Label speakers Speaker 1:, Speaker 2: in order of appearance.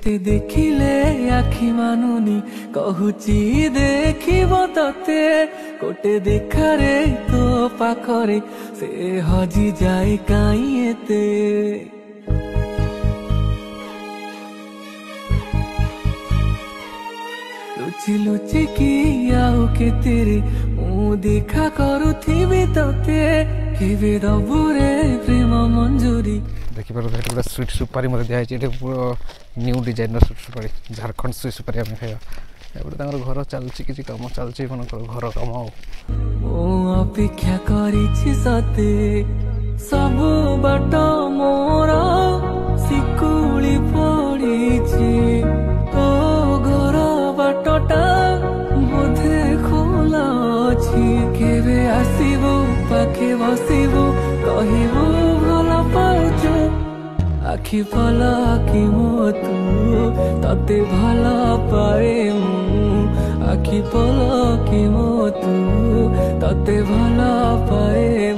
Speaker 1: ते देखिले आखि मानुनी कहूची देखिब तते कोटे देखारे तो पाखरे से हजी जाए काई एते लुचि लुचि की आउ के तेरे मु देखा करुथिबि तते केबे दबुरे प्रेम मंजूरी
Speaker 2: देखिपार पूरा स्वीट सुपारी मत दिखाई पूरा न्यू डिजाइनर स्वीट सुपारी झारखंड स्वीट सुपारी आम खाଇବା एपटे घर चलती किसी कम चलती घर कम
Speaker 1: अपेक्षा करिछि सते सब बाट मोर सिकुली पड़िछि तो घर बाटटा बोधे खोला अछि केबे आसीबो पाखे बसिबो कहिबो भला पाउछु आखि भला कि मो तू तते भला पाए आखि भला कि मो तू तते भला पाए